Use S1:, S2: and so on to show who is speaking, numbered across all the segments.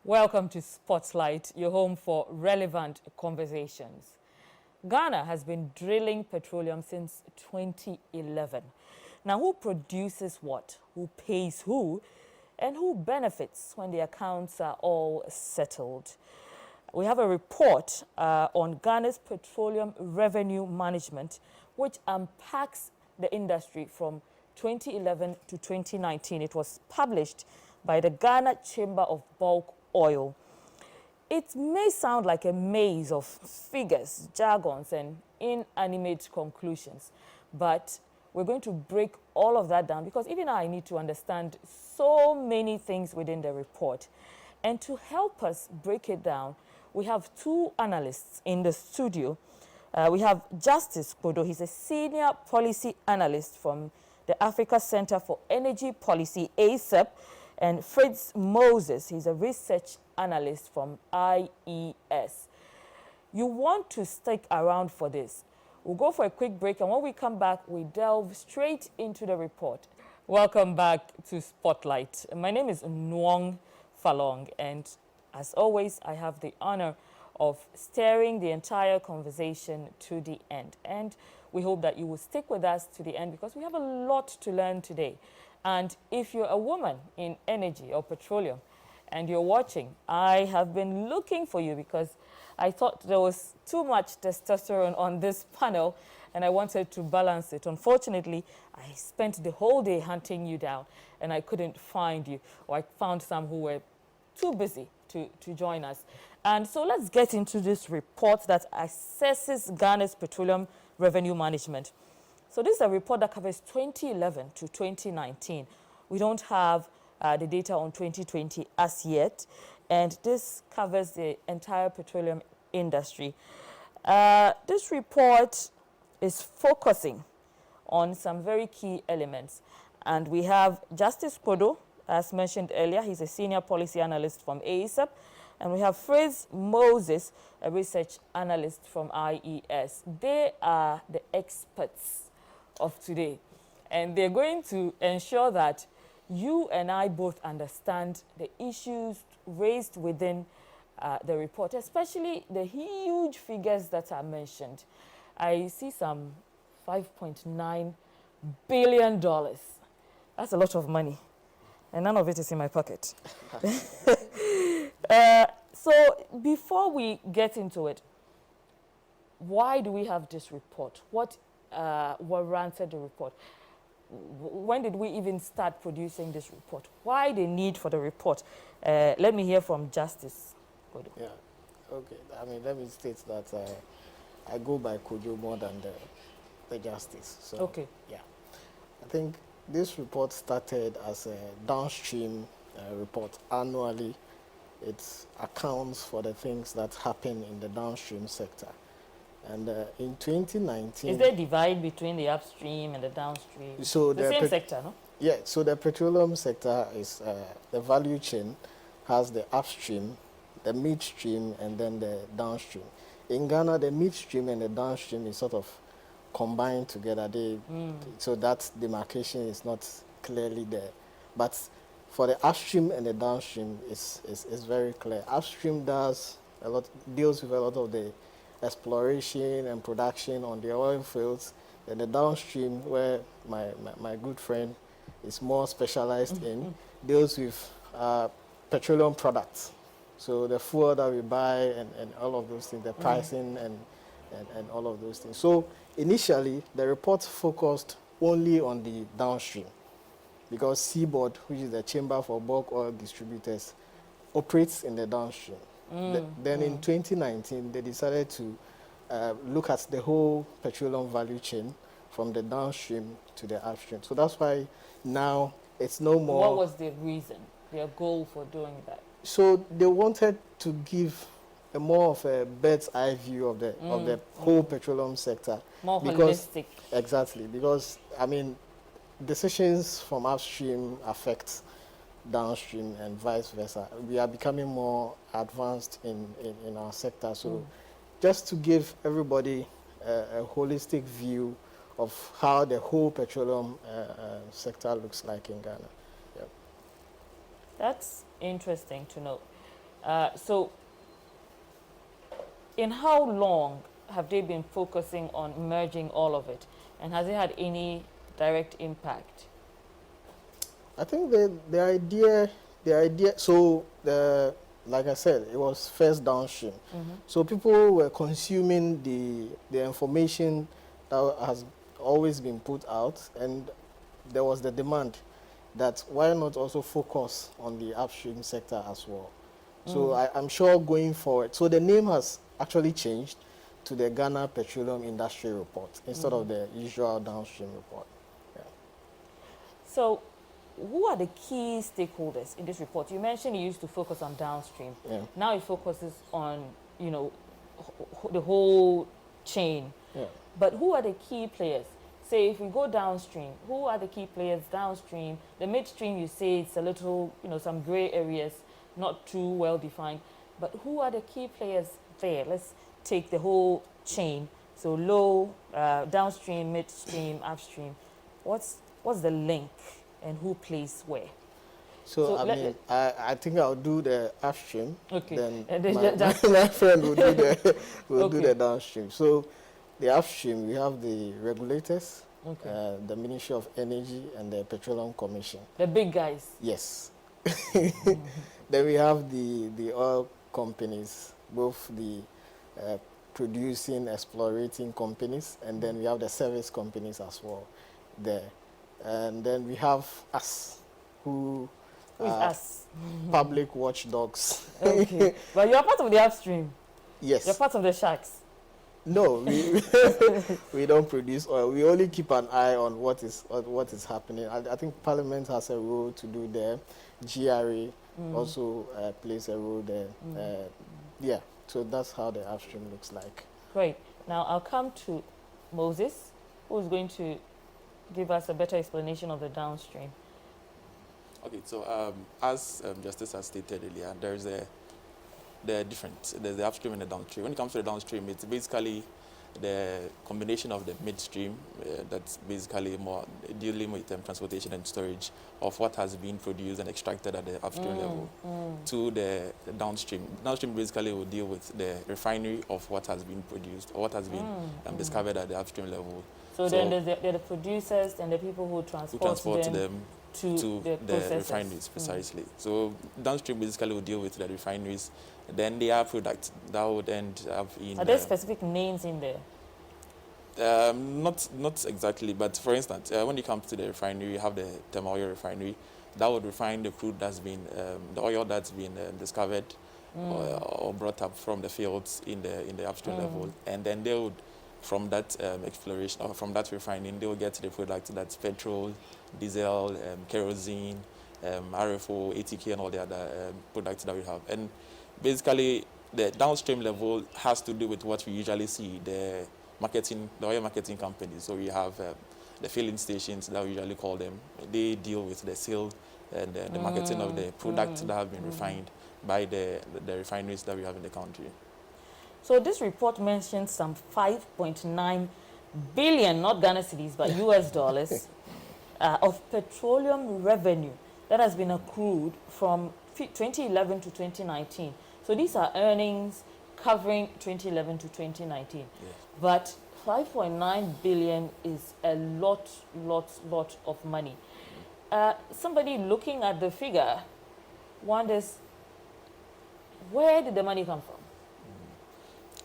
S1: Welcome to Spotlight, your home for relevant conversations. Ghana has been drilling petroleum since 2011. Now, who produces what, who pays who, and who benefits when the accounts are all settled? We have a report on Ghana's Petroleum Revenue Management, which unpacks the industry from 2011 to 2019. It was published by the Ghana Chamber of Bulk Oil. It may sound like a maze of figures, jargons, and inanimate conclusions, but we're going to break all of that down because even I need to understand so many things within the report. And to help us break it down, we have two analysts in the studio. We have Justice Kodzo. He's a senior policy analyst from the Africa Center for Energy Policy, ACEP, and Fritz Moses. He's a research analyst from IES. You want to stick around for this. We'll go for a quick break, and when we come back, we delve straight into the report. Welcome back to Spotlight. My name is Nwong Falong, and as always, I have the honor of steering the entire conversation to the end. And we hope that you will stick with us to the end because we have a lot to learn today. And if you're a woman in energy or petroleum and you're watching, I have been looking for you because I thought there was too much testosterone on this panel and I wanted to balance it. Unfortunately, I spent the whole day hunting you down and I couldn't find you, or I found some who were too busy to join us. And so let's get into this report that assesses Ghana's petroleum revenue management. So this is a report that covers 2011 to 2019. We don't have the data on 2020 as yet, and this covers the entire petroleum industry. This report is focusing on some very key elements, and we have Justice Kodzo, as mentioned earlier. He's a senior policy analyst from ACEP, and we have Fritz Moses, a research analyst from IES. They are the experts of today, and they're going to ensure that you and I both understand the issues raised within the report, especially the huge figures that are mentioned. I see some $5.9 billion. That's a lot of money, and none of it is in my pocket. So before we get into it, why do we have this report? What warranted the report? When did we even start producing this report? Why the need for the report? Let me hear from Justice Kodzo.
S2: Yeah, okay. I mean, let me state that I go by Kodzo more than the Justice. So,
S1: okay.
S2: Yeah. I think this report started as a downstream report annually. It accounts for the things that happen in the downstream sector. And in 2019...
S1: Is there a divide between the upstream and the downstream?
S2: So
S1: the same sector, no?
S2: Yeah, so the petroleum sector is the value chain has the upstream, the midstream, and then the downstream. In Ghana, the midstream and the downstream is sort of combined together. So that demarcation is not clearly there. But for the upstream and the downstream, is very clear. Upstream deals with a lot of the exploration and production on the oil fields, and the downstream, where my good friend is more specialized in, deals with petroleum products. So the fuel that we buy and all of those things, the pricing and all of those things. So initially, the report focused only on the downstream because Seaboard, which is the Chamber for Bulk Oil Distributors, operates in the downstream. Then in 2019, they decided to look at the whole petroleum value chain from the downstream to the upstream. So that's why now it's no more...
S1: What was the reason, their goal for doing that?
S2: So they wanted to give a more of a bird's eye view of the whole petroleum sector.
S1: More holistic.
S2: Exactly, because, I mean, decisions from upstream affect downstream and vice versa. We are becoming more advanced in our sector. So just to give everybody a holistic view of how the whole petroleum sector looks like in Ghana. Yeah.
S1: That's interesting to know. So in how long have they been focusing on merging all of it? And has it had any direct impact?
S2: I think the idea, so like I said, it was first downstream. So people were consuming the information that has always been put out, and there was the demand that why not also focus on the upstream sector as well. So I'm sure going forward, so the name has actually changed to the Ghana Petroleum Industry Report instead of the usual downstream report. Yeah.
S1: So who are the key stakeholders in this report? You mentioned you used to focus on downstream.
S2: Yeah.
S1: Now it focuses on, you know, the whole chain.
S2: Yeah.
S1: But who are the key players? Say if we go downstream, who are the key players downstream? The midstream, you say it's a little, you know, some gray areas, not too well defined. But who are the key players there? Let's take the whole chain. So low, downstream, midstream, upstream. What's the link and who plays where?
S2: So I think I'll do the upstream.
S1: Okay.
S2: Then my friend will do the do the downstream. So the upstream, we have the regulators, the Ministry of Energy, and the Petroleum Commission.
S1: The big guys.
S2: Yes. Then we have the oil companies, both the producing, explorating companies, and then we have the service companies as well there. And then we have us, who are
S1: us?
S2: public watchdogs.
S1: Okay. But you're part of the upstream.
S2: Yes.
S1: You're part of the sharks.
S2: No, we don't produce oil. We only keep an eye on what is happening. I think Parliament has a role to do there. GRA also plays a role there. Yeah, so that's how the upstream looks like.
S1: Great. Now I'll come to Moses, who's going to give us a better explanation of the downstream.
S3: Okay, so as Justice has stated earlier, there's the upstream and the downstream. When it comes to the downstream, it's basically the combination of the midstream, that's basically more dealing with transportation and storage of what has been produced and extracted at the upstream level, to the downstream. Downstream basically will deal with the refinery of what has been produced or what has been discovered at the upstream level.
S1: So then there are the producers and the people who transport them to the
S3: refineries, precisely. So downstream basically will deal with the refineries. Then they are products that would end up in...
S1: Are there specific names in there?
S3: Not exactly, but for instance, when it comes to the refinery, you have the thermal oil refinery. That would refine the crude that's been, the oil that's been discovered or brought up from the fields in the upstream level. And then they would, from that exploration, or from that refining, they will get the product that's petrol, diesel, kerosene, RFO, ATK, and all the other products that we have. And basically, the downstream level has to do with what we usually see, the oil marketing companies. So we have the filling stations that we usually call them. They deal with the sale and the marketing of the products that have been refined by the refineries that we have in the country.
S1: So this report mentions some 5.9 billion, not Ghana cedis, but US dollars, of petroleum revenue that has been accrued from 2011 to 2019. So these are earnings covering 2011 to 2019.
S3: Yes.
S1: But 5.9 billion is a lot of money. Somebody looking at the figure wonders, where did the money come from?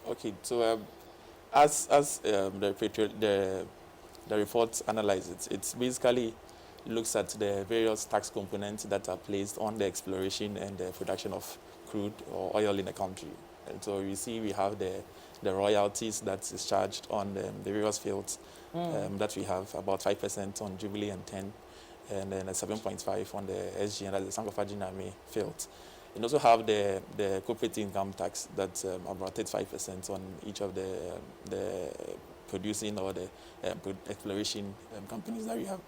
S3: Okay, so as the report analyzes, it's basically looks at the various tax components that are placed on the exploration and the production of crude or oil in the country. And so you see we have the royalties that is charged on the various fields that we have, about 5% on Jubilee and 10, and then 7.5 on the SG, and that's the Sankofa Jiname fields. And also have the corporate income tax that's about 35% on each of the producing or the exploration companies that we have.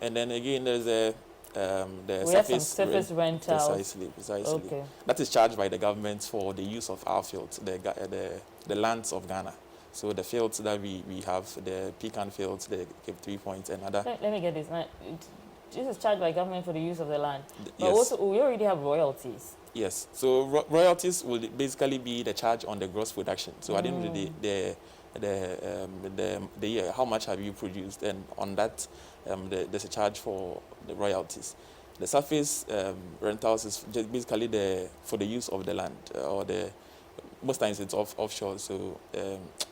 S3: And then again, there's the
S1: surface rental.
S3: Precisely.
S1: Okay.
S3: That is charged by the government for the use of our fields, the lands of Ghana. So the fields that we have, the Pecan fields, the Cape 3 Points, and other.
S1: Let me get this. This is charged by government for the use of the land. But
S3: yes.
S1: also, we already have royalties.
S3: Yes. So royalties will basically be the charge on the gross production. So at the end of the day, the year, how much have you produced, and on that, there's a charge for the royalties. The surface rentals is just basically for the use of the land, or most times it's offshore, so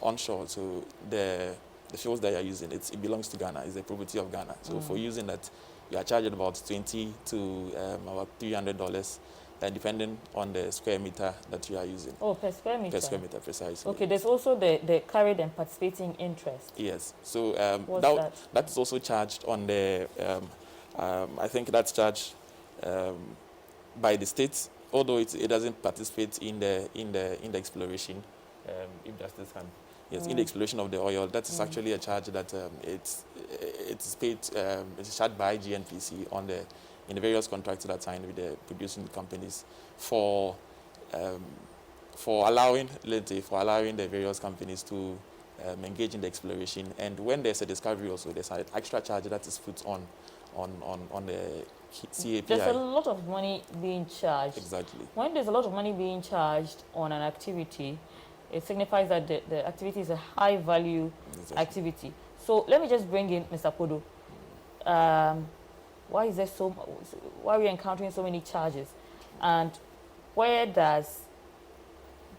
S3: onshore. So the fuels that you're using, it belongs to Ghana. It's the property of Ghana. So for using that, you are charged about $20 to about $300. Depending on the square meter that you are using.
S1: Oh, per square meter? Per
S3: square meter, precisely.
S1: Okay, there's also the carried and participating interest.
S3: Yes, so
S1: that
S3: is also charged on the, I think that's charged by the states, although it doesn't participate in the exploration, if justice can. Yes, in the exploration of the oil, that is actually a charge that it's paid, it's charged by GNPC in the various contracts that are signed with the producing companies for allowing the various companies to engage in the exploration. And when there's a discovery also, there's an extra charge that is put on the CAPI.
S1: There's a lot of money being charged.
S3: Exactly.
S1: When there's a lot of money being charged on an activity, it signifies that the activity is a high value activity. So let me just bring in Mr. Kodzo. Why are we encountering so many charges? And where does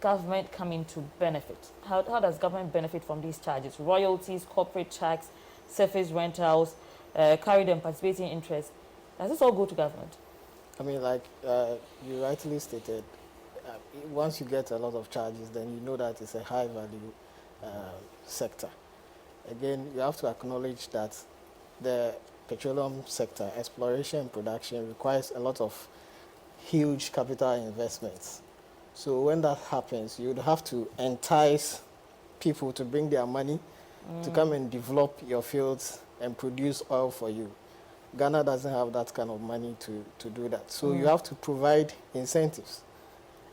S1: government come into benefit? How does government benefit from these charges? Royalties, corporate tax, surface rentals, carried and participating interest. Does this all go to government?
S2: I mean, like you rightly stated, once you get a lot of charges, then you know that it's a high value sector. Again, you have to acknowledge that the petroleum sector, exploration and production, requires a lot of huge capital investments. So when that happens, you'd have to entice people to bring their money to come and develop your fields and produce oil for you. Ghana doesn't have that kind of money to do that. So you have to provide incentives.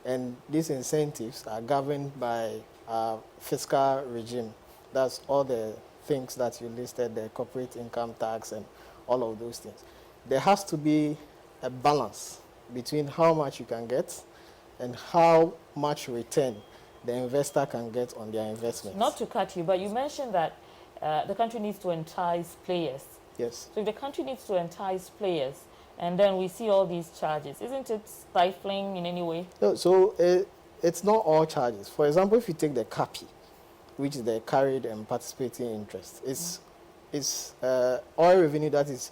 S2: And these incentives are governed by a fiscal regime. That's all the things that you listed, the corporate income tax and all of those things. There has to be a balance between how much you can get and how much return the investor can get on their investments.
S1: Not to cut you, but you mentioned that the country needs to entice players.
S2: Yes.
S1: So if the country needs to entice players, and then we see all these charges, isn't it stifling in any way?
S2: No, so it's not all charges. For example, if you take the CAPI, which is the carried and participating interest, it's oil revenue that is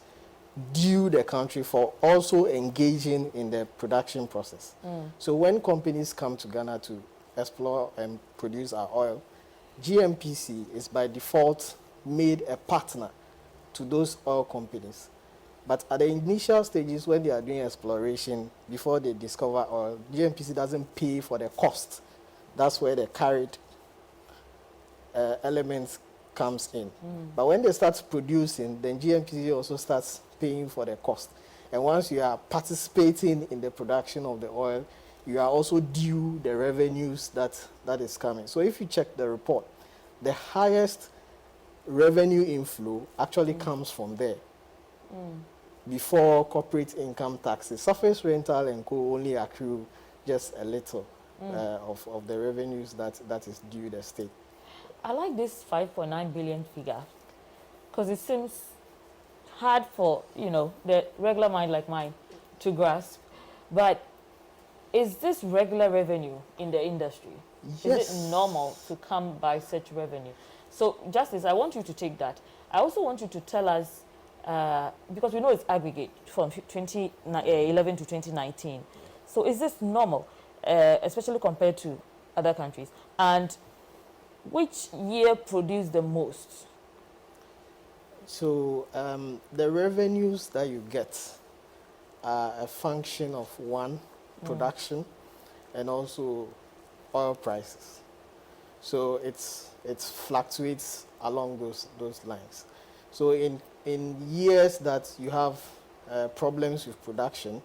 S2: due the country for also engaging in the production process. So when companies come to Ghana to explore and produce our oil, GNPC is by default made a partner to those oil companies. But at the initial stages when they are doing exploration, before they discover oil, GNPC doesn't pay for the cost. That's where the carried elements comes in. But when they start producing, then GNPC also starts paying for the cost. And once you are participating in the production of the oil, you are also due the revenues that is coming. So if you check the report, the highest revenue inflow actually comes from there. Before corporate income taxes, surface rental and co only accrue just a little of the revenues that is due the state.
S1: I like this 5.9 billion figure because it seems hard for the regular mind like mine to grasp. But is this regular revenue in the industry?
S2: Yes.
S1: Is it normal to come by such revenue? So, Justice, I want you to take that. I also want you to tell us, because we know it's aggregate from 2011 to 2019. So is this normal, especially compared to other countries? And which year produced the most?
S2: So the revenues that you get are a function of one, production, and also oil prices. So it fluctuates along those lines. So in years that you have problems with production,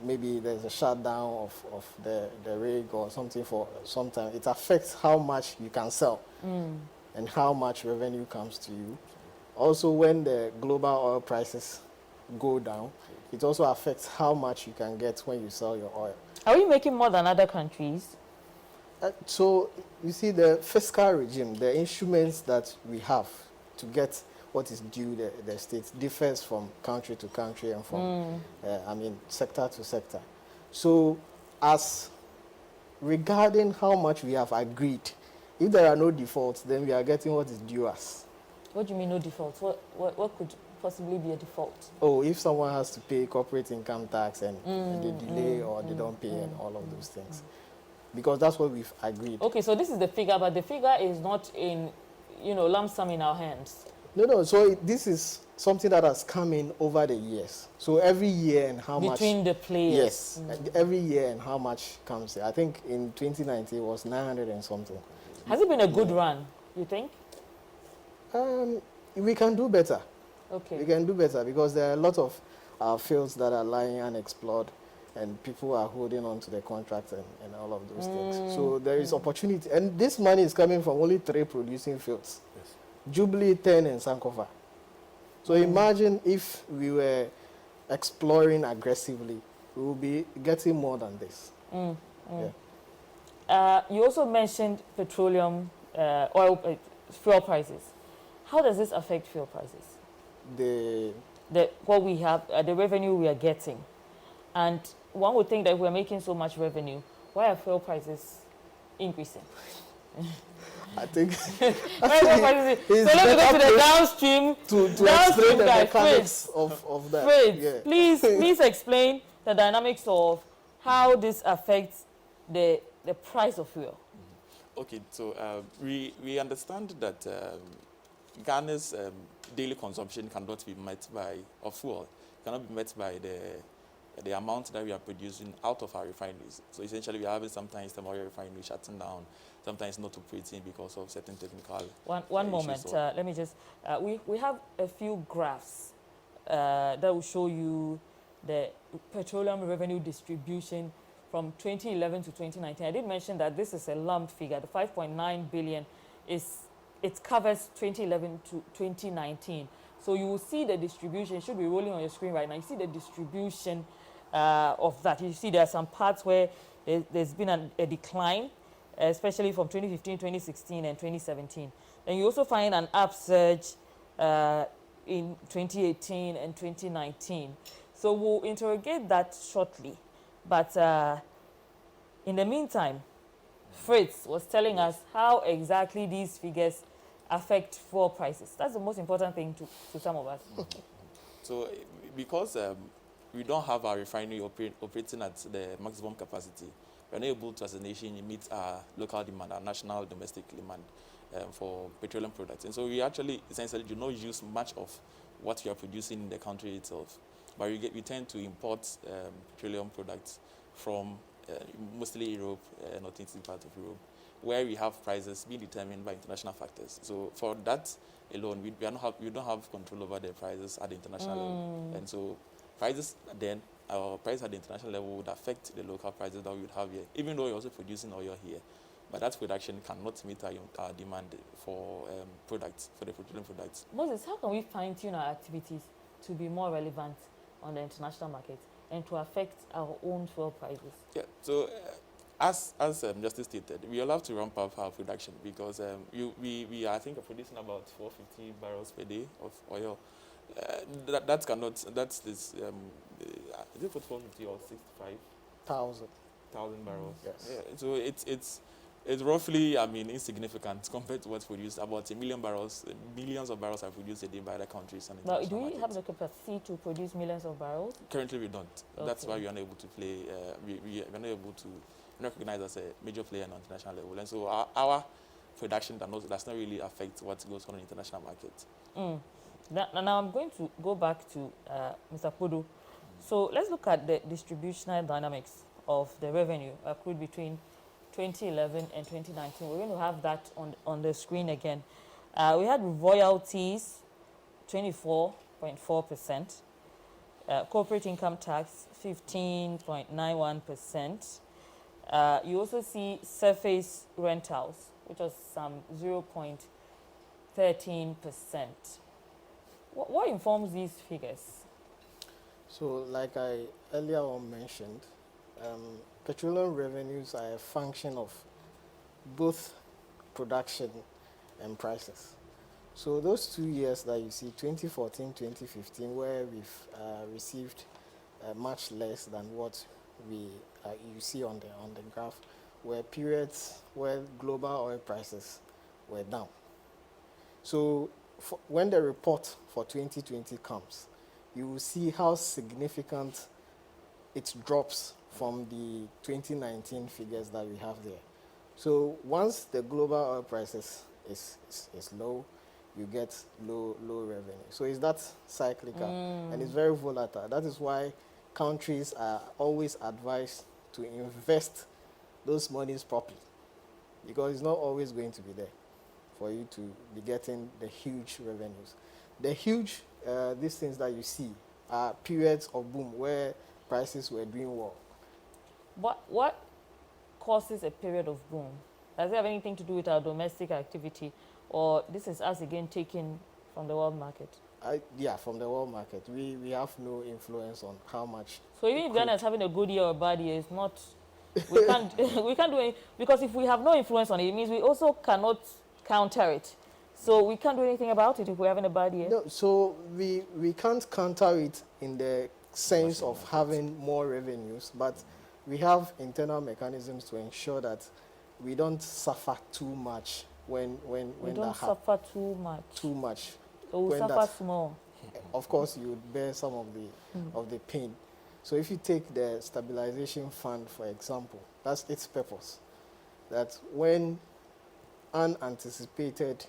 S2: maybe there's a shutdown of the rig or something for some time, it affects how much you can sell and how much revenue comes to you. Also, when the global oil prices go down, it also affects how much you can get when you sell your oil.
S1: Are we making more than other countries?
S2: So you see, the fiscal regime, the instruments that we have to get what is due the states differs from country to country and from, sector to sector. So as regarding how much we have agreed, if there are no defaults, then we are getting what is due us.
S1: What do you mean no defaults? What could possibly be a default?
S2: Oh, if someone has to pay corporate income tax and they delay or they don't pay and all of those things. Because that's what we've agreed.
S1: Okay, so this is the figure, but the figure is not in, lump sum in our hands.
S2: No. So this is something that has come in over the years. So every year and how much.
S1: Between the players.
S2: Yes. Every year and how much comes in. I think in 2019 it was 900 and something.
S1: Has it been a good run, you think?
S2: We can do better.
S1: Okay.
S2: We can do better because there are a lot of fields that are lying unexplored and people are holding on to the contracts and all of those things. So there is opportunity. And this money is coming from only 3 producing fields. Yes. Jubilee, 10 and Sankofa. So imagine if we were exploring aggressively, we will be getting more than this.
S1: Yeah. You also mentioned petroleum, fuel prices. How does this affect fuel prices? What we have, the revenue we are getting. And one would think that we're making so much revenue. Why are fuel prices increasing?
S2: I think
S1: So let me go to the downstream.
S2: To explain the mechanics of that.
S1: Fritz,
S2: Yeah.
S1: please explain the dynamics of how this affects the price of fuel.
S3: Okay, so we understand that Ghana's daily consumption cannot be met of fuel, cannot be met by the amount that we are producing out of our refineries. So essentially we are having sometimes the oil refinery shutting down, sometimes not operating because of certain technical
S1: One moment, let me just, we have a few graphs that will show you the petroleum revenue distribution from 2011 to 2019. I did mention that this is a lump figure. The 5.9 billion it covers 2011 to 2019. So you will see the distribution. It should be rolling on your screen right now. You see the distribution of that. You see there are some parts where there's been a decline, especially from 2015, 2016, and 2017. Then you also find an upsurge in 2018 and 2019. So we'll interrogate that shortly. But in the meantime, Fritz was telling us how exactly these figures affect fuel prices. That's the most important thing to some of us.
S3: So because we don't have our refinery operating at the maximum capacity, we're not able to, as a nation, meet our local demand, our national domestic demand for petroleum products. And so we actually essentially do not use much of what we are producing in the country itself. But we tend to import petroleum products from mostly Europe, northeastern part of Europe, where we have prices being determined by international factors. So for that alone, we don't have control over the prices at the international level. And so prices then, our price at the international level would affect the local prices that we would have here, even though we're also producing oil here. But that production cannot meet our demand for products, for the petroleum products.
S1: Moses, how can we fine-tune our activities to be more relevant on the international market and to affect our own fuel prices?
S3: Yeah, so as Justice stated, we will have to ramp up our production because we are, I think, producing about 450 barrels per day of oil. That's this, is it for 450 or 65,000 barrels?
S2: Yes.
S3: Yeah, so it's roughly, insignificant compared to what's produced. About 1 million barrels, millions of barrels are produced a day by other countries. And
S1: now, do we have the capacity to produce millions of barrels?
S3: Currently, we don't.
S1: Okay.
S3: That's why we are unable to play. We are not able to recognize as a major player on the international level. And so our production does not really affect what goes on in the international market.
S1: Now I'm going to go back to Mr. Kodzo. So let's look at the distributional dynamics of the revenue accrued between 2011 and 2019. We're going to have that on the screen again. We had royalties, 24.4%. Corporate income tax, 15.91%. You also see surface rentals, which was some 0.13%. What informs these figures?
S2: So like I earlier on mentioned, petroleum revenues are a function of both production and prices. So those 2 years that you see, 2014, 2015, where we've received much less than what you see on the graph, were periods where global oil prices were down. So when the report for 2020 comes, you will see how significant it drops from the 2019 figures that we have there. So once the global oil prices is low, you get low revenue. So it's that cyclical, and it's very volatile. That is why countries are always advised to invest those monies properly, because it's not always going to be there for you to be getting the huge revenues. The huge, these things that you see are periods of boom where prices were doing well.
S1: What causes a period of boom? Does it have anything to do with our domestic activity, or this is us again taken from the world market?
S2: Yeah, from the world market. We have no influence on how much.
S1: So even if Ghana is having a good year or bad year, it's not, we can't we can't do anything, because if we have no influence on it, it means we also cannot counter it. So we can't do anything about it if we're having a bad year.
S2: No, so we can't counter it in the sense of having more revenues, but we have internal mechanisms to ensure that we don't suffer too much when
S1: we
S2: that
S1: don't suffer too much.
S2: too much.
S1: So we
S2: when
S1: suffer
S2: that-
S1: small.
S2: Of course, you would bear some of the pain. So if you take the stabilization fund, for example, that's its purpose. That when unanticipated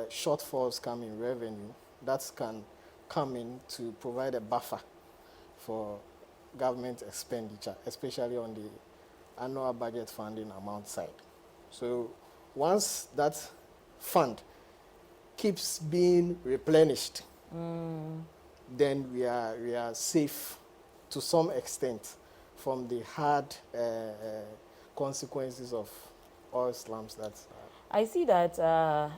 S2: shortfalls come in revenue, that can come in to provide a buffer for government expenditure, especially on the annual budget funding amount side. So once that fund keeps being replenished, then we are safe to some extent from the hard consequences of oil slumps that
S1: I see that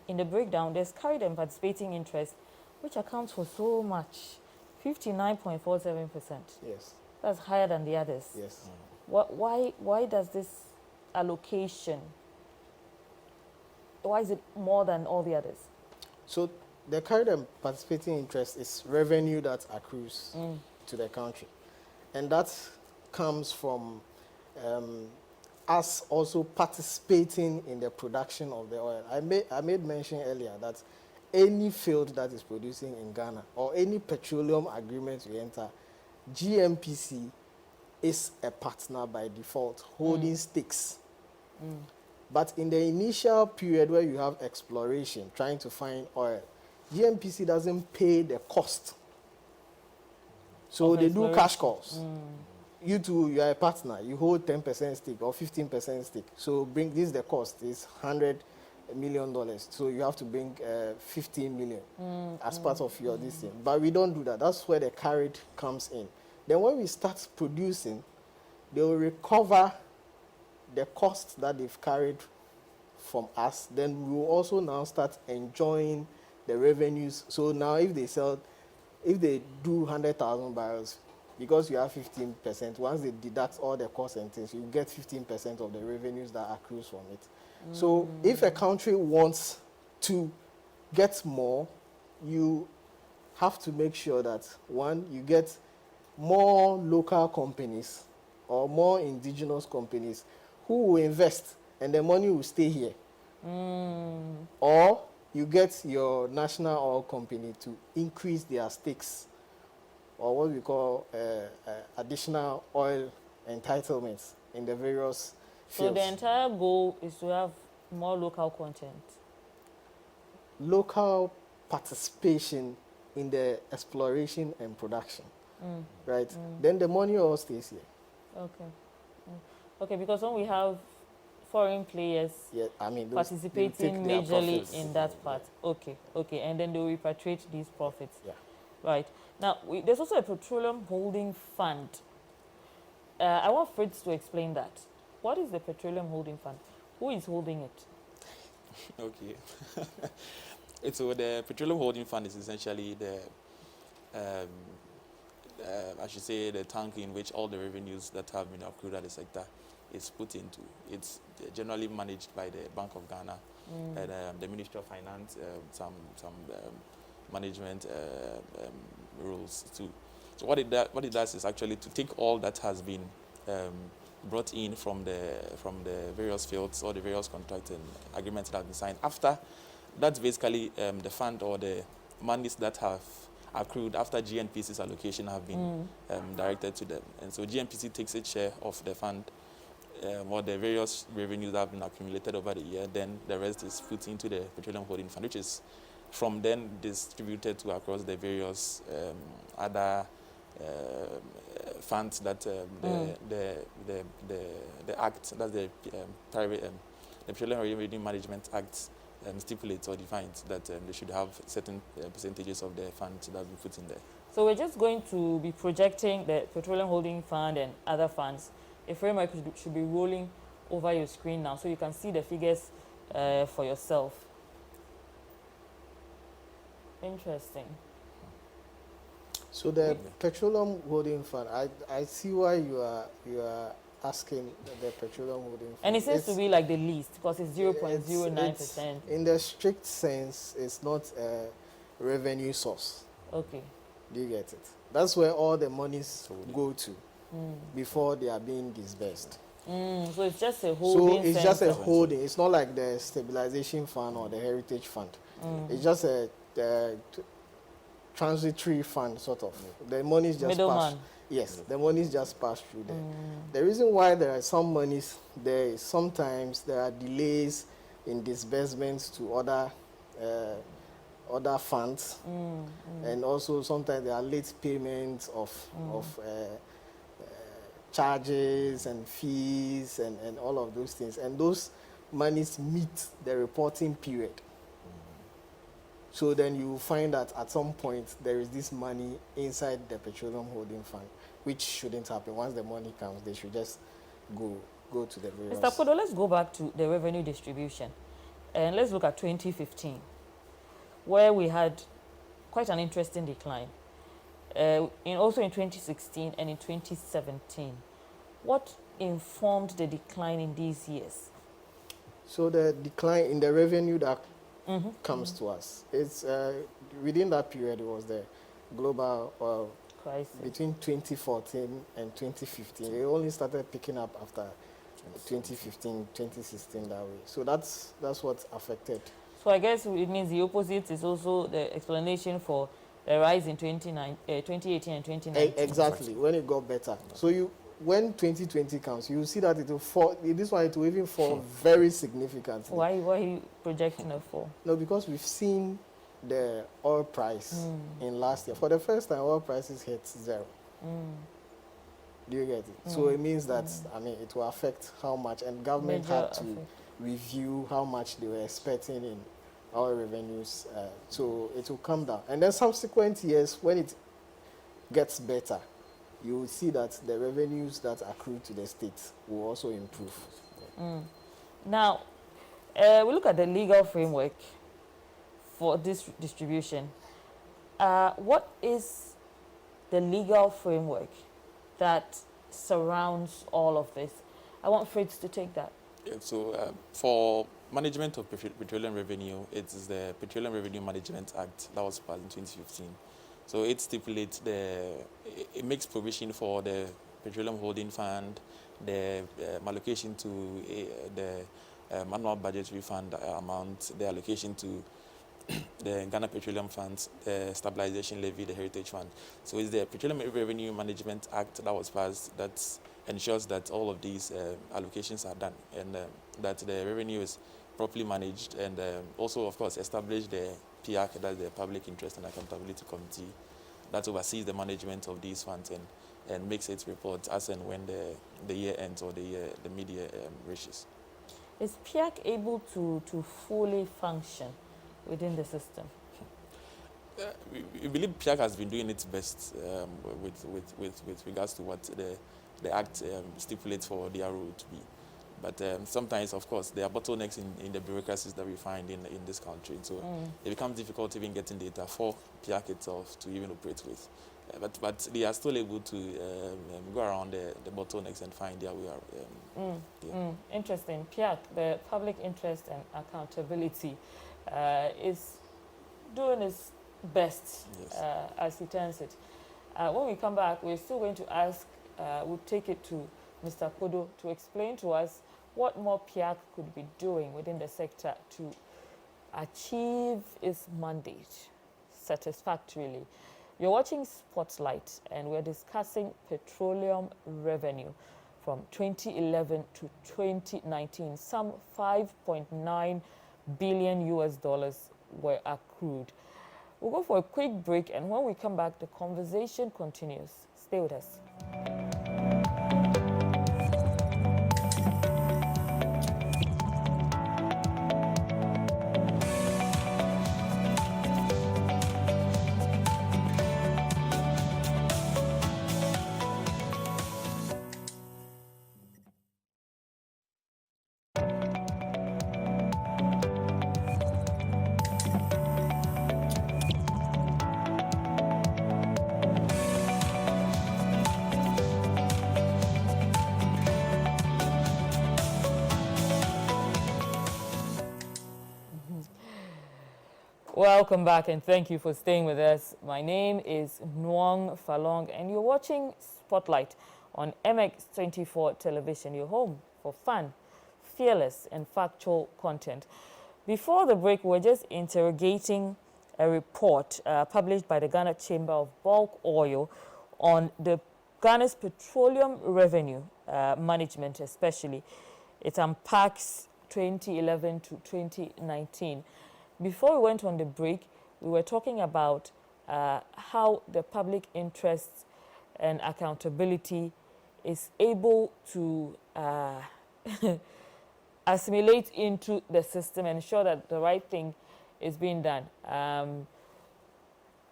S1: in the breakdown, there's carried and participating interest, which accounts for so much, 59.47%.
S2: yes,
S1: That's higher than the others.
S2: yes.
S1: Why does this allocation, why is it more than all the others?
S2: So the carried and participating interest is revenue that accrues to the country, and that comes from us also participating in the production of the oil. I made mention earlier that any field that is producing in Ghana or any petroleum agreement we enter, GMPC is a partner by default, holding stakes. But in the initial period where you have exploration, trying to find oil, GMPC doesn't pay the cost. So they do cash calls. You two, you are a partner. You hold 10% stake or 15% stake. So bring this, the cost is $100 million. So you have to bring 15 million as part of your this thing. But we don't do that. That's where the carried comes in. Then when we start producing, they will recover the cost that they've carried from us. Then we will also now start enjoying the revenues. So now if they do 100,000 barrels, because you have 15%, once they deduct all the costs and things, you get 15% of the revenues that accrues from it. So if a country wants to get more, you have to make sure that, one, you get more local companies or more indigenous companies who will invest and the money will stay here. Or you get your national oil company to increase their stakes, or what we call additional oil entitlements in the various fields.
S1: So the entire goal is to have more local content.
S2: Local participation in the exploration and production, right? Then the money all stays here.
S1: Okay. Okay, because when we have foreign players
S2: Yeah, I mean,
S1: participating
S2: they will take their
S1: majorly
S2: profits.
S1: in that part. Okay, okay, and then they will repatriate these profits.
S2: Yeah.
S1: Right. Now, there's also a petroleum holding fund. I want Fritz to explain that. What is the petroleum holding fund? Who is holding it?
S3: Okay. So the Petroleum Holding Fund is essentially I should say, the tank in which all the revenues that have been accrued at the sector is put into. It's generally managed by the Bank of Ghana and the Ministry of Finance, some management rules too. So what it does is actually to take all that has been brought in from the various fields or the various contracts and agreements that have been signed. After that's basically the fund or the monies that have accrued after GNPC's allocation have been directed to them. And so GNPC takes its share of the fund or the various revenues that have been accumulated over the year. Then the rest is put into the Petroleum Holding Fund, which is from then distributed to across the various other funds that the Act, that's the the Petroleum Revenue Management Act stipulates or defines that they should have certain percentages of the funds that we put in there.
S1: So we're just going to be projecting the Petroleum Holding Fund and other funds. A framework should be rolling over your screen now so you can see the figures for yourself. Interesting.
S2: So the Petroleum Holding Fund, I see why you are asking the Petroleum Holding Fund.
S1: And it seems to be like the least because it's 0.09%.
S2: In the strict sense, it's not a revenue source.
S1: Okay.
S2: Do you get it? That's where all the monies go to before they are being disbursed.
S1: So it's just a holding.
S2: So it's just a holding. It's not like the Stabilization Fund or the Heritage Fund. It's just a transitory fund, sort of. The money is just passed. Yes, the money is just passed through there. The reason why there are some monies there is sometimes there are delays in disbursements to other funds, and also sometimes there are late payments of charges and fees and all of those things, and those monies meet the reporting period. So then you find that at some point there is this money inside the Petroleum Holding Fund, which shouldn't happen. Once the money comes, they should just go to the various...
S1: Mr. Kodzo, let's go back to the revenue distribution. And let's look at 2015, where we had quite an interesting decline. Also in 2016 and in 2017. What informed the decline in these years?
S2: So the decline in the revenue that comes to us, it's within that period it was the global oil
S1: crisis
S2: between 2014 and 2015. It only started picking up after 2015, 2016 that way. So that's what affected.
S1: So I guess it means the opposite is also the explanation for the rise in 2018 and 2019.
S2: Exactly, when it got better. So when 2020 comes, you see that it will fall. This one, it will even fall very significantly.
S1: Why are you projecting a fall?
S2: No, because we've seen the oil price in last year. For the first time, oil prices hit zero. Do you get it? So it means that, it will affect how much, and government had to review how much they were expecting in oil revenues. So it will come down. And then subsequent years, when it gets better, you will see that the revenues that accrue to the state will also improve.
S1: Now, we look at the legal framework for this distribution. What is the legal framework that surrounds all of this? I want Fritz to take that.
S3: Yeah, so for management of petroleum revenue, it is the Petroleum Revenue Management Act that was passed in 2015. So it stipulates it makes provision for the Petroleum Holding Fund, the allocation to the annual budgetary fund amount, the allocation to the Ghana Petroleum Funds, the Stabilization Levy, the Heritage Fund. So it's the Petroleum Revenue Management Act that was passed that ensures that all of these allocations are done and that the revenue is properly managed, and also, of course, establish the PIAC, that's the Public Interest and Accountability Committee, that oversees the management of these funds and makes its reports as and when the year ends or the mid-year reaches.
S1: Is PIAC able to fully function within the system?
S3: We believe PIAC has been doing its best with regards to what the Act stipulates for their role to be. But sometimes, of course, there are bottlenecks in the bureaucracies that we find in this country. So it becomes difficult even getting data for PIAC itself to even operate with. but they are still able to go around the bottlenecks and find their way out.
S1: Interesting. PIAC, the Public Interest and Accountability, is doing its best,
S3: Yes.
S1: as he turns it. When we come back, we're still going to ask, we'll take it to Mr. Kodzo to explain to us what more PIAC could be doing within the sector to achieve its mandate satisfactorily. You're watching Spotlight, and we're discussing petroleum revenue from 2011 to 2019. Some 5.9 billion US dollars were accrued. We'll go for a quick break, and when we come back, the conversation continues. Stay with us. Welcome back, and thank you for staying with us. My name is Nuong Falong, and you're watching Spotlight on MX24 television, your home for fun, fearless, and factual content. Before the break, we're just interrogating a report published by the Ghana Chamber of Bulk Oil on the Ghana's petroleum revenue management, especially. It unpacks 2011 to 2019. Before we went on the break, we were talking about how the public interest and accountability is able to assimilate into the system and ensure that the right thing is being done.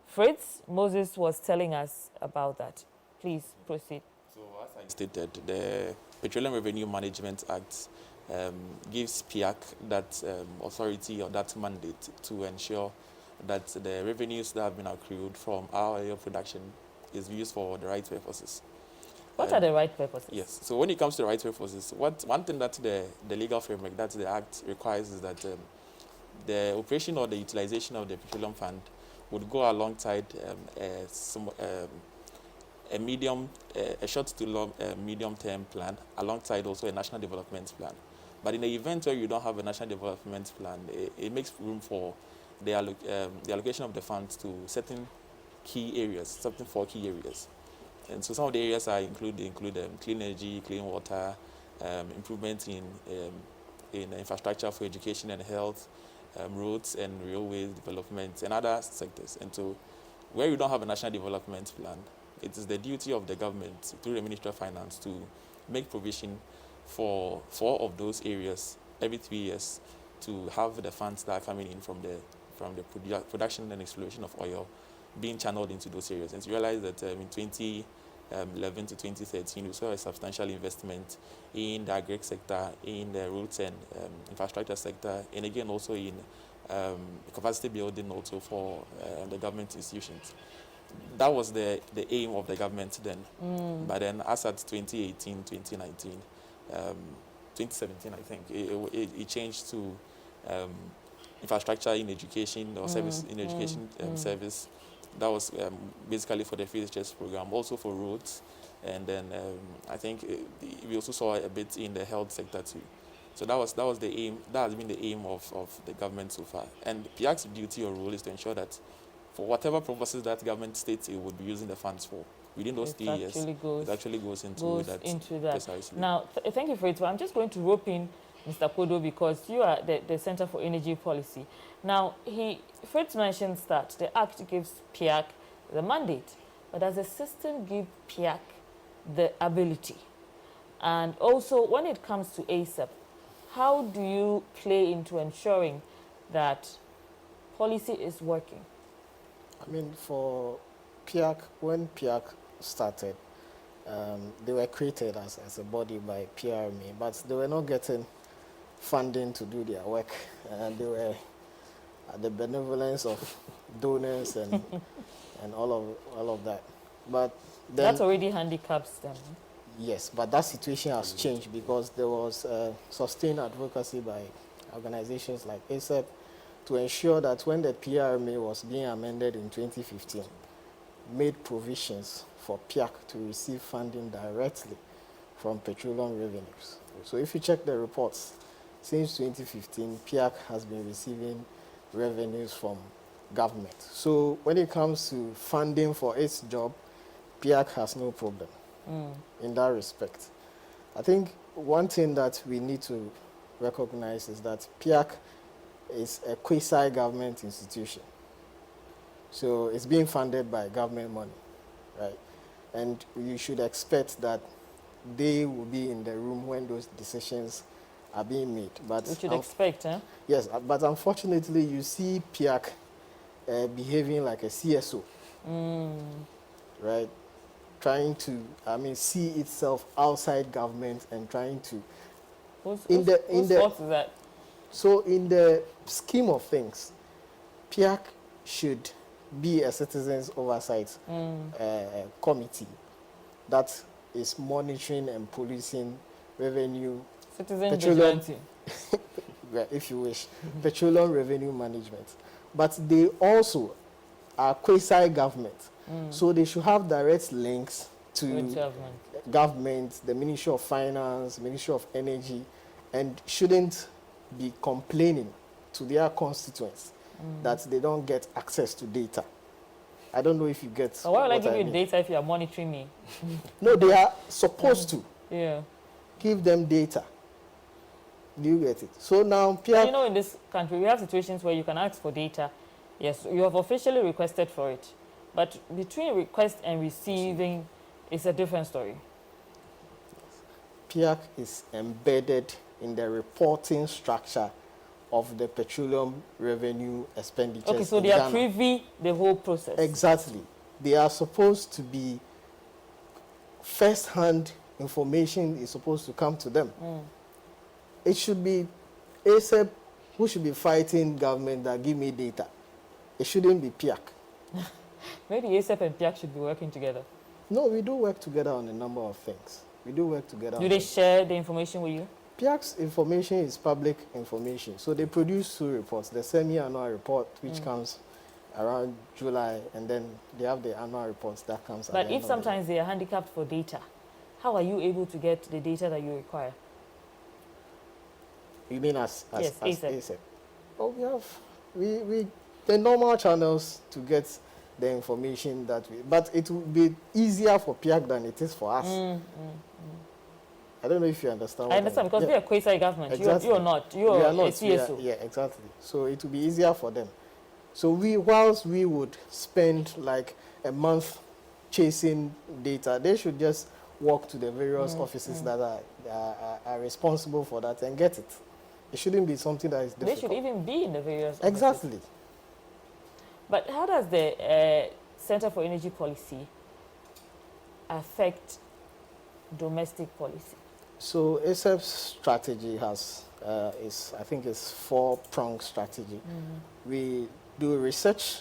S1: Fritz Moses was telling us about that. Please proceed.
S3: So as I stated, the Petroleum Revenue Management Act gives PIAC that authority or that mandate to ensure that the revenues that have been accrued from our oil production is used for the right purposes.
S1: What are the right purposes?
S3: Yes. So when it comes to the right purposes, one thing that the legal framework, that the Act requires, is that the operation or the utilization of the petroleum fund would go alongside a short to long medium-term plan, alongside also a national development plan. But in the event where you don't have a national development plan, it makes room for the allocation of the funds to certain key areas, certain 4 key areas. And so some of the areas include clean energy, clean water, improvement in infrastructure for education and health, roads and railways development, and other sectors. And so where you don't have a national development plan, it is the duty of the government through the Ministry of Finance to make provision for 4 of those areas every 3 years, to have the funds that are coming in from the production and exploration of oil being channeled into those areas. And to realize that in 2011 to 2013, we saw a substantial investment in the agri sector, in the roads and infrastructure sector, and again also in capacity building also for the government institutions. That was the aim of the government then. But then as at 2018, 2019, 2017, I think, it changed to infrastructure in education or service in education service. That was basically for the FHS program, also for roads. And then I think we also saw a bit in the health sector too. So that was the aim. That has been the aim of the government so far. And PIAC's duty or role is to ensure that for whatever purposes that government states it would be using the funds for, within those 3 years, it actually goes into that. Precisely.
S1: Now, thank you for it. I'm just going to rope in Mr. Kodzo, because you are the Center for Energy Policy. Now, Fritz mentions that the Act gives PIAC the mandate, but does the system give PIAC the ability? And also, when it comes to ACEP, how do you play into ensuring that policy is working?
S2: I mean, for PIAC, when PIAC started, they were created as a body by PRMA, but they were not getting funding to do their work, and they were at the benevolence of donors and and all of that. But then,
S1: That already handicaps them.
S2: yes, but that situation has changed because there was sustained advocacy by organizations like ACEP to ensure that when the PRMA was being amended in 2015, made provisions for PIAC to receive funding directly from petroleum revenues. So if you check the reports, since 2015, PIAC has been receiving revenues from government. So when it comes to funding for its job, PIAC has no problem in that respect. I think one thing that we need to recognize is that PIAC is a quasi-government institution. So it's being funded by government money, right? And you should expect that they will be in the room when those decisions are being made. But
S1: We should expect, huh?
S2: yes, but unfortunately, you see PIAC behaving like a CSO, right? Trying to, see itself outside government and trying to.
S1: Whose fault is that?
S2: So in the scheme of things, PIAC should be a citizens oversight committee that is monitoring and policing revenue,
S1: Citizen vigilante.
S2: if you wish, petroleum revenue management. But they also are quasi-government. So they should have direct links to government, the Ministry of Finance, Ministry of Energy, and shouldn't be complaining to their constituents that they don't get access to data. I don't know if you get.
S1: So why would I give you data if you are monitoring me?
S2: No, they are supposed to
S1: Yeah.
S2: give them data. Do you get it? So now, PIAC.
S1: You know, in this country, we have situations where you can ask for data. Yes, you have officially requested for it. But between request and receiving is a different story.
S2: PIAC is embedded in the reporting structure of the petroleum revenue expenditures.
S1: Okay, so they are privy the whole process.
S2: Exactly. They are supposed to be first-hand information is supposed to come to them. It should be ACEP who should be fighting government that give me data. It shouldn't be PIAC.
S1: Maybe ACEP and PIAC should be working together.
S2: No, we do work together on a number of things. We do work together.
S1: Do they share the information with you?
S2: PIAC's information is public information. So they produce 2 reports, the semi-annual report, which comes around July, and then they have the annual reports that comes at the
S1: But
S2: end
S1: if
S2: of
S1: sometimes they are handicapped for data, how are you able to get the data that you require?
S2: You mean as
S1: Yes, ACEP.
S2: ACEP? Oh, we have the normal channels to get the information that we, but it will be easier for PIAC than it is for us. I don't know if you understand.
S1: I understand, because we are quasi-government.
S2: Exactly.
S1: You're not. You're
S2: a
S1: CSO.
S2: Yeah, exactly. So it will be easier for them. So whilst we would spend like a month chasing data, they should just walk to the various offices that are responsible for that and get it. It shouldn't be something that is difficult.
S1: They should even be in the various
S2: Exactly.
S1: offices. But how does the Center for Energy Policy affect domestic policy?
S2: So ACEP's strategy has, I think it's 4-pronged strategy. We do research,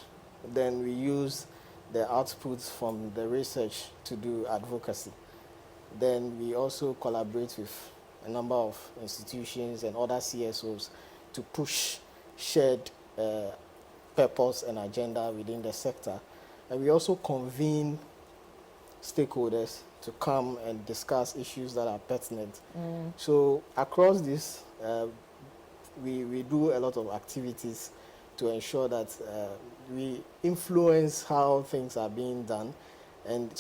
S2: then we use the outputs from the research to do advocacy. Then we also collaborate with a number of institutions and other CSOs to push shared purpose and agenda within the sector. And we also convene stakeholders to come and discuss issues that are pertinent. So across this, we do a lot of activities to ensure that we influence how things are being done. And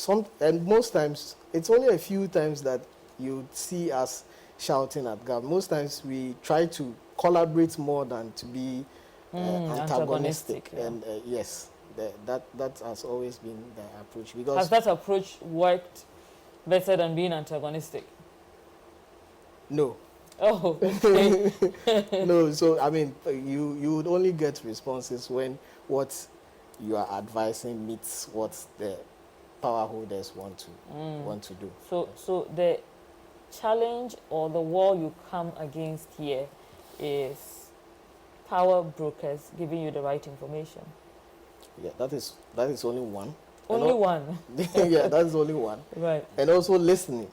S2: most times, it's only a few times that you see us shouting at government. Most times we try to collaborate more than to be antagonistic.
S1: Yeah.
S2: And yes, that has always been the approach. Because
S1: has that approach worked better than being antagonistic?
S2: No.
S1: Oh, okay.
S2: No, so I mean, you would only get responses when what you are advising meets what the power holders want to do.
S1: So the challenge or the wall you come against here is power brokers giving you the right information.
S2: Yeah, that is only one.
S1: Only one.
S2: Yeah, that's only one.
S1: Right.
S2: And also listening,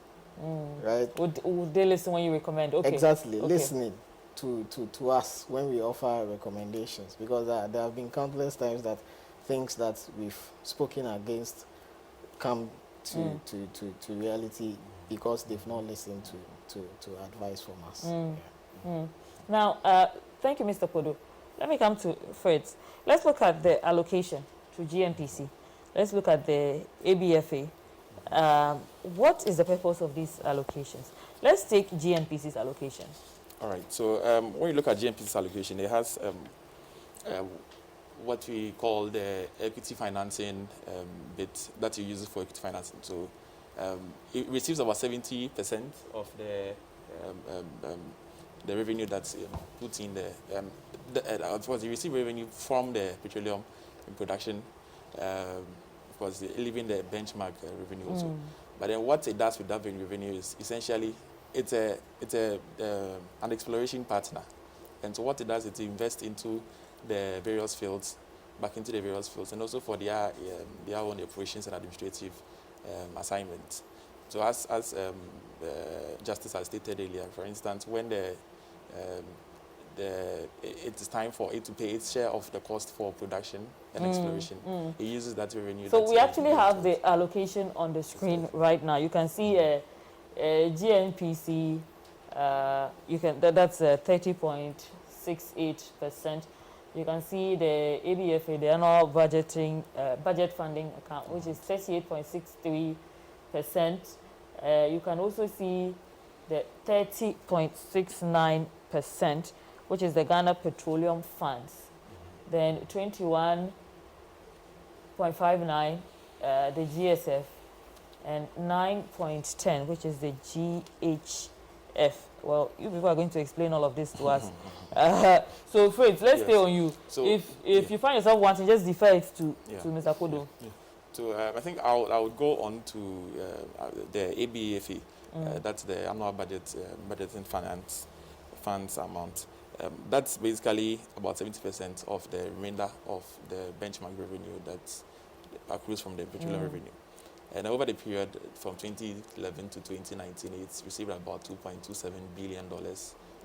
S2: right?
S1: Would they listen when you recommend? Okay.
S2: Exactly,
S1: Okay.
S2: listening to us when we offer recommendations, because there have been countless times that things that we've spoken against come to reality because they've not listened to advice from us. Yeah.
S1: Now, thank you, Mr. Kodzo. Let me come to Fritz. Let's look at the allocation to GNPC. Let's look at the ABFA. What is the purpose of these allocations? Let's take GNPC's allocation.
S3: All right. So when you look at GNPC's allocation, it has what we call the equity financing bit that you use for equity financing. So it receives about 70% of the revenue that's put in of course, you receive revenue from the petroleum in production, of course, leaving the benchmark revenue also. But then what it does with that revenue is essentially it's an exploration partner. And so what it does is it invests into the various fields, back into the various fields, and also for their own operations and administrative assignments. So as Justice has stated earlier, for instance, when it is time for it to pay its share of the cost for production and exploration, it uses that revenue.
S1: So we actually have the allocation on the screen right now. You can see a GNPC, that's 30.68%. You can see the ABFA, the annual budget funding account, which is 38.63%. You can also see the 30.69%, which is the Ghana Petroleum Funds. Then 21.59, the GSF, and 9.10, which is the GHF. Well, you people are going to explain all of this to us. So, Fritz, let's stay on you. So, if you find yourself wanting, just defer it to Mr. Kodzo.
S3: So, I think I would go on to the ABFA. That's the annual budgeting funds amount. That's basically about 70% of the remainder of the benchmark revenue that accrues from the petroleum revenue. And over the period from 2011 to 2019, it's received about $2.27 billion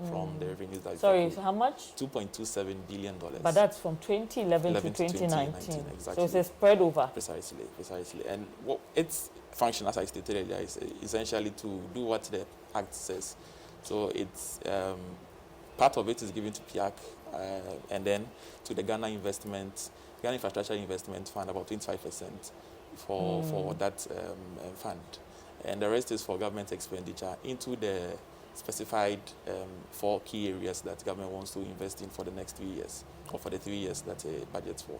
S3: from the revenues that.
S1: Sorry, so how much?
S3: $2.27 billion.
S1: But that's from 2011 to 2019.
S3: Exactly.
S1: So it's a spread over.
S3: Precisely. And what its function, as I stated earlier, is essentially to do what the Act says. So it's part of it is given to PIAC, and then to the Ghana Infrastructure Investment Fund, about 25%. For that fund, and the rest is for government expenditure into the specified 4 key areas that government wants to invest in for the next 3 years, or for the 3 years that a budget's for.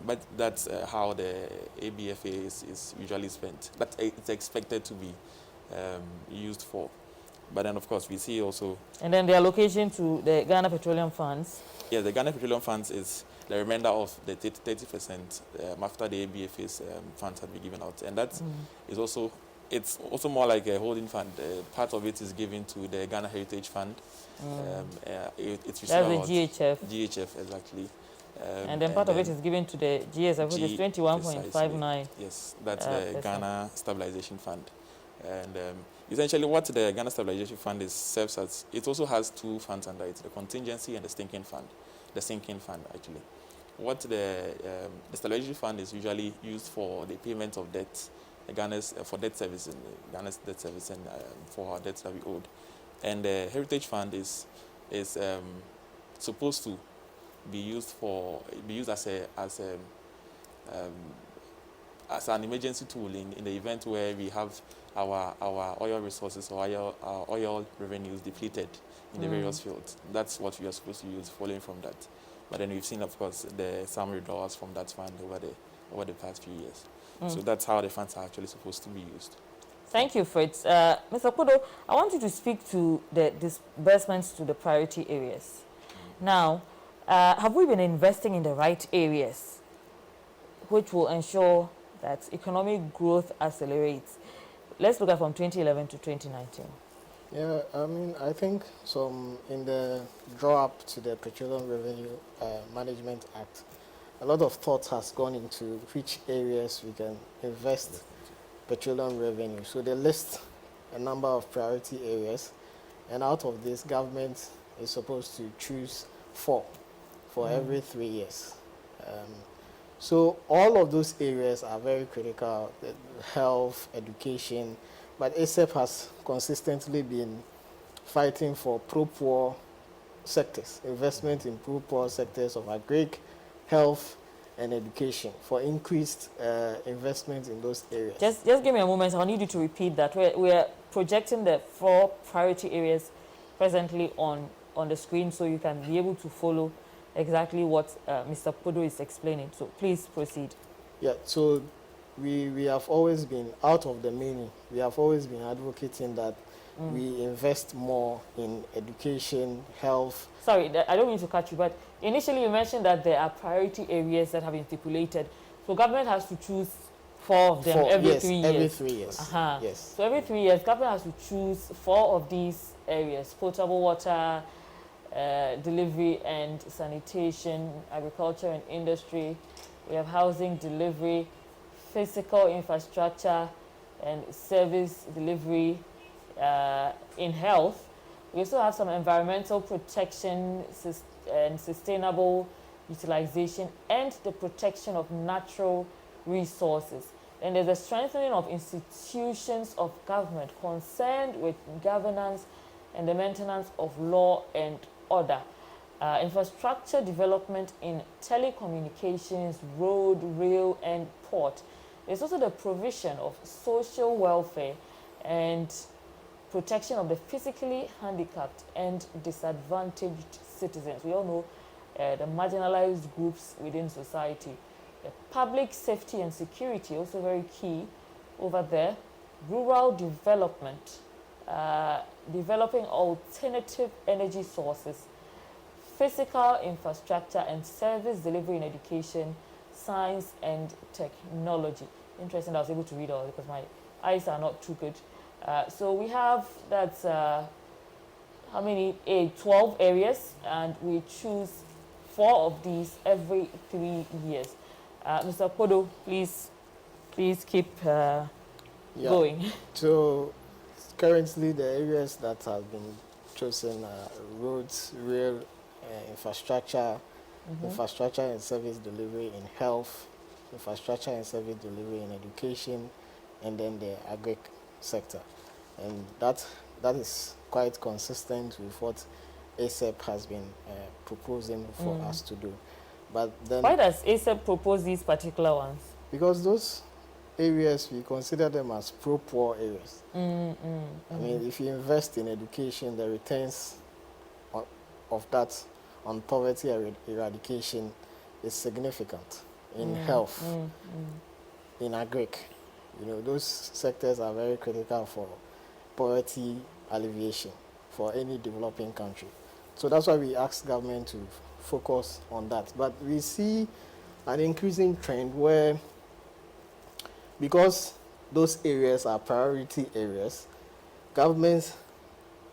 S3: But that's how the ABFA is usually spent. But it's expected to be used for. But then, of course, we see also.
S1: And then the allocation to the Ghana Petroleum Funds.
S3: Yeah, the Ghana Petroleum Funds is the remainder of the 30% after the ABFA's funds have been given out. And that is also, it's also more like a holding fund. Part of it is given to the Ghana Heritage Fund. It's
S1: that's the GHF.
S3: GHF, exactly.
S1: And then part of it is given to the GSF, which is 21.59.
S3: Yes, that's the Ghana Stabilization Fund. And essentially what the Ghana Stabilization Fund serves as, it also has 2 funds under it, the contingency and the sinking fund. The sinking fund, actually. What the Stabilization Fund is usually used for the payment of debt, for debt servicing, Ghana's debt servicing for our debts that we owed. And the Heritage Fund is supposed to be used as an emergency tool in the event where we have our oil resources or our oil revenues depleted in the various fields. That's what we are supposed to use following from that. But then we've seen, of course, some withdrawals from that fund over the past few years. So that's how the funds are actually supposed to be used.
S1: Thank you, Fritz. Mr. Kodzo, I want you to speak to the disbursements to the priority areas. Now, have we been investing in the right areas, which will ensure that economic growth accelerates? Let's look at from 2011 to 2019.
S2: Yeah, I mean, I think in the draw-up to the Petroleum Revenue Management Act, a lot of thought has gone into which areas we can invest petroleum revenue. So they list a number of priority areas, and out of this, government is supposed to choose 4 for every 3 years. So all of those areas are very critical: health, education. But ACEP has consistently been fighting for pro-poor sectors, investment in pro-poor sectors of agri, health, and education, for increased investment in those areas.
S1: Just give me a moment. I need you to repeat that. We're projecting the 4 priority areas presently on the screen, so you can be able to follow exactly what Mr. Kodzo is explaining. So please proceed.
S2: Yeah, so we have always been, out of the many, we have always been advocating that we invest more in education, health.
S1: Sorry, I don't mean to cut you, but initially you mentioned that there are priority areas that have been stipulated. So government has to choose 4 of them every 3 years.
S2: Every 3 years. Yes.
S1: So every 3 years, government has to choose 4 of these areas: potable water, delivery and sanitation, agriculture and industry. We have housing delivery, physical infrastructure and service delivery. In health, we also have some environmental protection and sustainable utilization and the protection of natural resources. And there's a strengthening of institutions of government concerned with governance and the maintenance of law and order. Infrastructure development in telecommunications, road, rail, and port. There's also the provision of social welfare and protection of the physically handicapped and disadvantaged citizens. We all know the marginalized groups within society. The public safety and security, also very key over there. Rural development, developing alternative energy sources, physical infrastructure and service delivery in education, science and technology. Interesting, I was able to read all because my eyes are not too good. So we have that's how many? 12 areas, and we choose 4 of these every 3 years. Mr. Kodzo, please keep going.
S2: So currently, the areas that have been chosen are roads, rail, infrastructure, infrastructure and service delivery in health, infrastructure and service delivery in education, and then the agri sector. And that is quite consistent with what ACEP has been proposing for us to do. But then,
S1: why does ACEP propose these particular ones?
S2: Because those areas, we consider them as pro-poor areas. I mean, if you invest in education, the returns of that on poverty eradication is significant. In health, in agri, you know, those sectors are very critical for poverty alleviation for any developing country. So that's why we ask government to focus on that. But we see an increasing trend where, because those areas are priority areas, governments,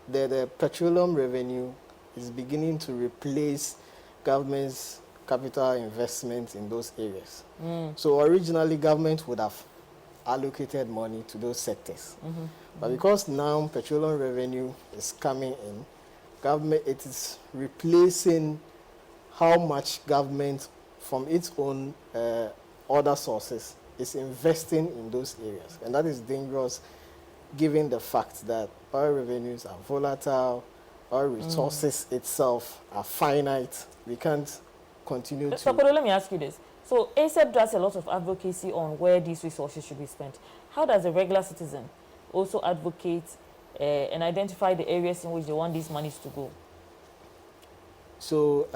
S2: the petroleum revenue is beginning to replace government's capital investment in those areas. So originally, government would have allocated money to those sectors. But because now petroleum revenue is coming in, government, it is replacing how much government from its own other sources is investing in those areas. And that is dangerous given the fact that oil revenues are volatile, oil resources itself are finite. We can't continue to...
S1: So let me ask you this. So ACEP does a lot of advocacy on where these resources should be spent. How does a regular citizen also advocate and identify the areas in which they want these monies to go?
S2: So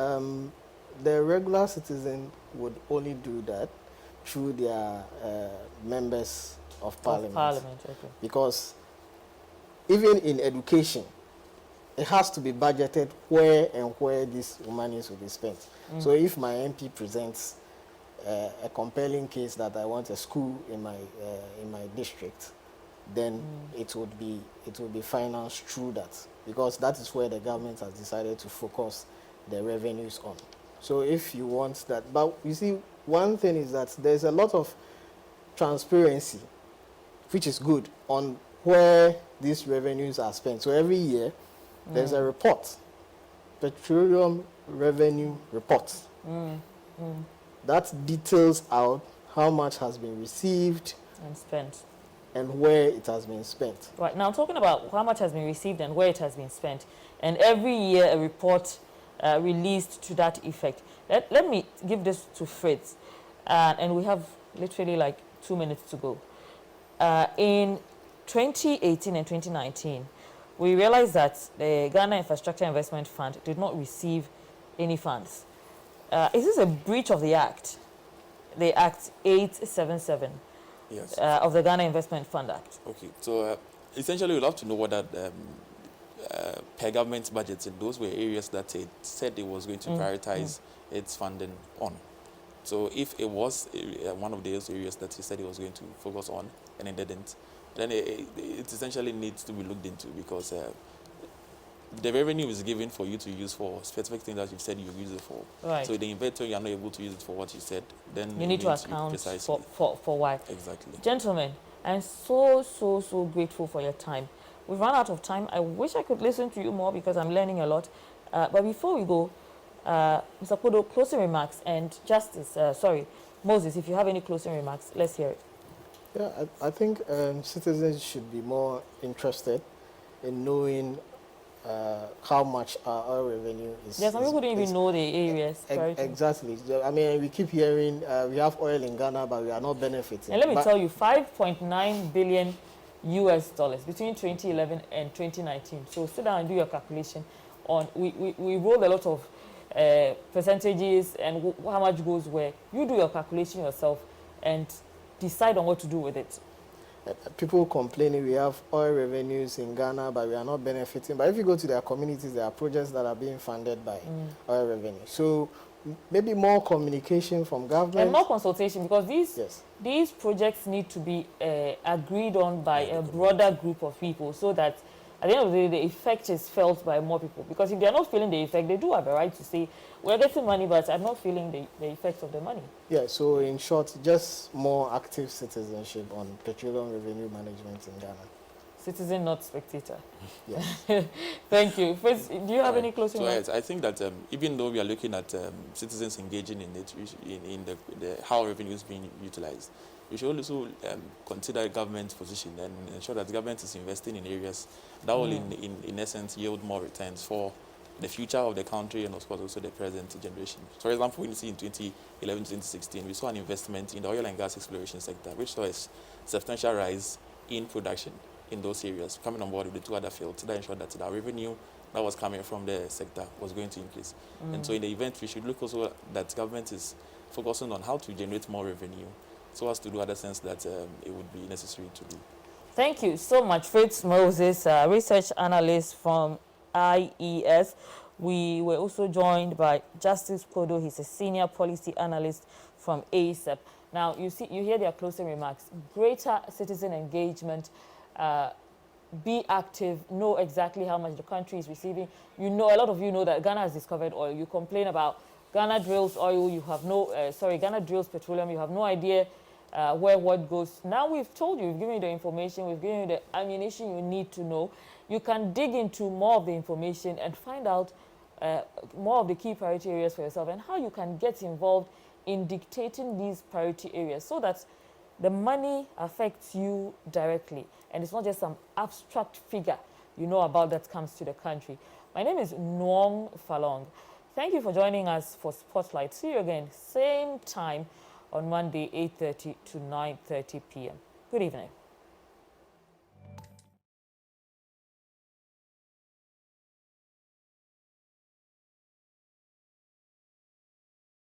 S2: the regular citizen would only do that through their members of parliament.
S1: Okay.
S2: Because even in education, it has to be budgeted where these monies will be spent. So if my MP presents a compelling case that I want a school in my district, then it would be financed through that, because that is where the government has decided to focus the revenues on. So if you want that, but you see, one thing is that there's a lot of transparency, which is good, on where these revenues are spent. So every year, there's a report, Petroleum Revenue Report, that details out how much has been received
S1: and spent,
S2: and where it has been spent.
S1: Right, now talking about how much has been received and where it has been spent, and every year a report released to that effect. Let me give this to Fritz, and we have literally like 2 minutes to go. In 2018 and 2019, we realized that the Ghana Infrastructure Investment Fund did not receive any funds. Is this a breach of the Act, the Act 877?
S3: Yes.
S1: Of the Ghana Investment Fund Act.
S3: Okay, so essentially we'd love to know what that per government's budgets, and those were areas that it said it was going to prioritize its funding on. So if it was one of those areas that he said he was going to focus on and it didn't, then it essentially needs to be looked into, because the revenue is given for you to use for specific things that you've said you use it for.
S1: Right.
S3: So the inventory, you are not able to use it for what you said, then
S1: You need to account for why.
S3: Exactly.
S1: Gentlemen, I'm so grateful for your time. We've run out of time. I wish I could listen to you more because I'm learning a lot. But before we go, Mr. Kodzo, closing remarks, and Justice, Moses, if you have any closing remarks, let's hear it.
S2: Yeah, I think citizens should be more interested in knowing how much our oil revenue is.
S1: Yes, some people don't even know the areas.
S2: Exactly. I mean, we keep hearing we have oil in Ghana, but we are not benefiting.
S1: And let me tell you, $5.9 billion between 2011 and 2019. So sit down and do your calculation on. We rolled a lot of percentages and how much goes where. You do your calculation yourself and decide on what to do with it.
S2: People complaining we have oil revenues in Ghana, but we are not benefiting. But if you go to their communities, there are projects that are being funded by oil revenue. So maybe more communication from government. And
S1: more consultation, because these projects need to be agreed on by a broader group of people, so that at the end of the day, the effect is felt by more people. Because if they're not feeling the effect, they do have a right to say, we're getting money, but I'm not feeling the effects of the money. Yeah,
S2: so in short, just more active citizenship on petroleum revenue management in Ghana.
S1: Citizen, not spectator.
S2: Yes.
S1: Thank you. First, do you have any closing remarks?
S3: I think that even though we are looking at citizens engaging in it, in the how revenue is being utilized, we should also consider government's position and ensure that the government is investing in areas that will, in essence, yield more returns for the future of the country and, of course, also the present generation. So, for example, when you see in 2011, 2016, we saw an investment in the oil and gas exploration sector, which saw a substantial rise in production in those areas, coming on board with the two other fields that ensured that the revenue that was coming from the sector was going to increase. And so in the event, we should look also that government is focusing on how to generate more revenue so as to do other things that it would be necessary to do.
S1: Thank you so much, Fritz Moses, research analyst from IES. We were also joined by Justice Kodzo. He's a senior policy analyst from ACEP. Now, you hear their closing remarks. Greater citizen engagement, be active, know exactly how much the country is receiving. You know, a lot of you know that Ghana has discovered oil. You complain about Ghana drills oil, you have Ghana drills petroleum, you have no idea where what goes. Now we've told you, we've given you the information, we've given you the ammunition you need to know. You can dig into more of the information and find out more of the key priority areas for yourself and how you can get involved in dictating these priority areas so that the money affects you directly and it's not just some abstract figure you know about that comes to the country. My name is Nuong Falong. Thank you for joining us for Spotlight. See you again, same time on Monday, 8:30 to 9:30 p.m. Good evening.